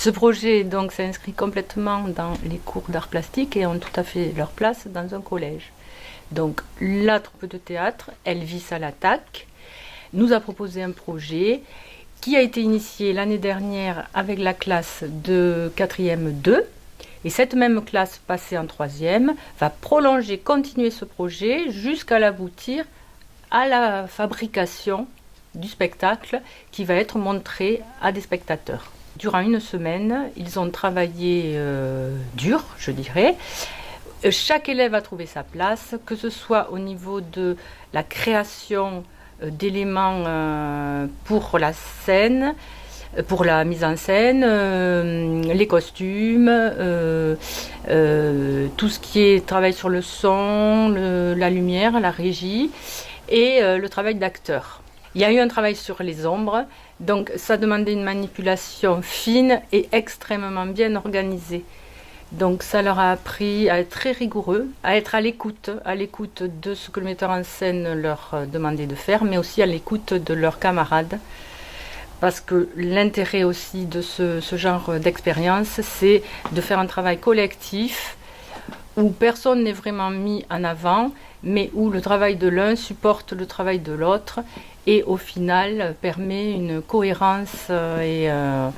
Ce projet donc s'inscrit complètement dans les cours d'art plastique et ont tout à fait leur place dans un collège. Donc la troupe de théâtre, Elvis à l'attaque, nous a proposé un projet qui a été initié l'année dernière avec la classe de 4e 2. Et cette même classe passée en 3e va prolonger, continuer ce projet jusqu'à l'aboutir à la fabrication du spectacle qui va être montré à des spectateurs. Durant une semaine, ils ont travaillé dur, je dirais. Chaque élève a trouvé sa place, que ce soit au niveau de la création d'éléments pour la scène, pour la mise en scène, les costumes, tout ce qui est travail sur le son, la lumière, la régie et le travail d'acteur. Il y a eu un travail sur les ombres, donc ça demandait une manipulation fine et extrêmement bien organisée. Donc ça leur a appris à être très rigoureux, à être à l'écoute de ce que le metteur en scène leur demandait de faire, mais aussi à l'écoute de leurs camarades. Parce que l'intérêt aussi de ce genre d'expérience, c'est de faire un travail collectif où personne n'est vraiment mis en avant, mais où le travail de l'un supporte le travail de l'autre et au final permet une cohérence et un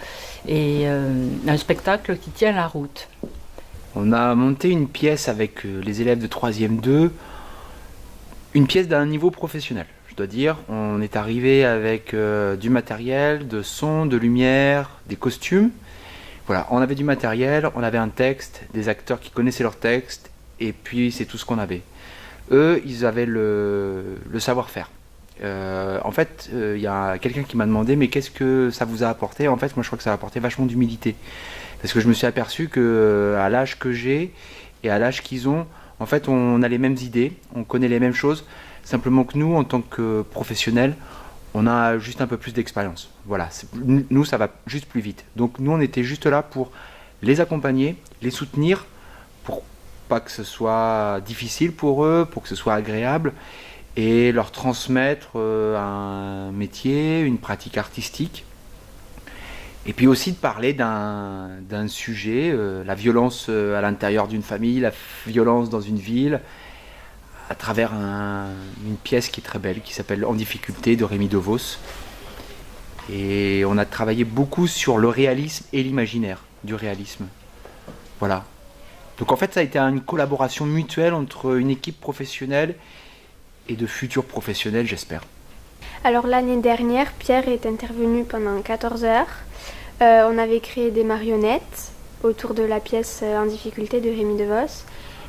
spectacle qui tient la route. On a monté une pièce avec les élèves de 3e 2, une pièce d'un niveau professionnel. Je dois dire, on est arrivé avec du matériel, de son, de lumière, des costumes. Voilà, on avait du matériel, on avait un texte, des acteurs qui connaissaient leur texte, et puis c'est tout ce qu'on avait. Eux, ils avaient le savoir-faire. En fait, il y a quelqu'un qui m'a demandé, mais qu'est-ce que ça vous a apporté? En fait, moi je crois que ça a apporté vachement d'humilité. Parce que je me suis aperçu qu'à l'âge que j'ai et à l'âge qu'ils ont, en fait, on a les mêmes idées, on connaît les mêmes choses. Simplement que nous, en tant que professionnels, on a juste un peu plus d'expérience. Voilà, nous, ça va juste plus vite. Donc nous, on était juste là pour les accompagner, les soutenir, pour pas que ce soit difficile pour eux, pour que ce soit agréable, et leur transmettre un métier, une pratique artistique. Et puis aussi de parler d'un sujet, la violence à l'intérieur d'une famille, la violence dans une ville, à travers une pièce qui est très belle, qui s'appelle En difficulté de Rémi DeVos. Et on a travaillé beaucoup sur le réalisme et l'imaginaire du réalisme. Voilà. Donc en fait, ça a été une collaboration mutuelle entre une équipe professionnelle et de futurs professionnels, j'espère. Alors l'année dernière, Pierre est intervenu pendant 14 heures. On avait créé des marionnettes autour de la pièce En difficulté de Rémi DeVos.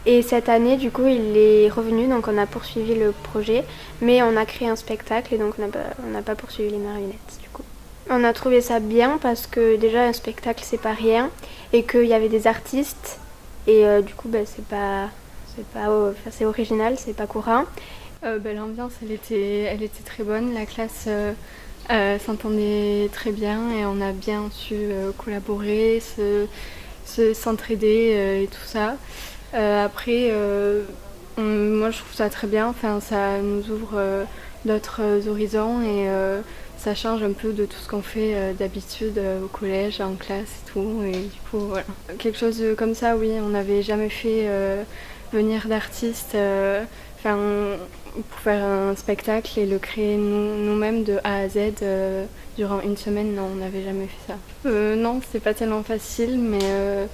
Et cette année, du coup, il est revenu, donc on a poursuivi le projet, mais on a créé un spectacle et donc on n'a pas poursuivi les marionnettes, du coup. On a trouvé ça bien parce que déjà, un spectacle, c'est pas rien, et qu'il y avait des artistes, et du coup, c'est original, c'est pas courant. L'ambiance, elle était très bonne, la classe s'entendait très bien, et on a bien su collaborer, s'entraider et tout ça. Après, moi je trouve ça très bien, enfin, ça nous ouvre d'autres horizons et ça change un peu de tout ce qu'on fait d'habitude au collège, en classe et tout. Et du coup, voilà. Quelque chose comme ça, oui, on n'avait jamais fait venir d'artistes pour faire un spectacle et le créer nous-mêmes de A à Z durant une semaine. Non, on n'avait jamais fait ça. Non, c'est pas tellement facile, mais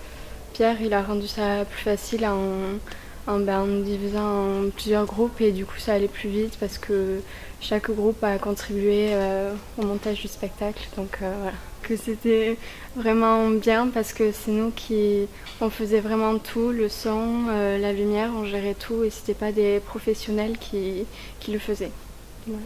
Pierre, il a rendu ça plus facile en divisant en plusieurs groupes et du coup ça allait plus vite parce que chaque groupe a contribué au montage du spectacle. Donc voilà, que c'était vraiment bien parce que c'est nous on faisait vraiment tout, le son, la lumière, on gérait tout et c'était pas des professionnels qui le faisaient. Voilà.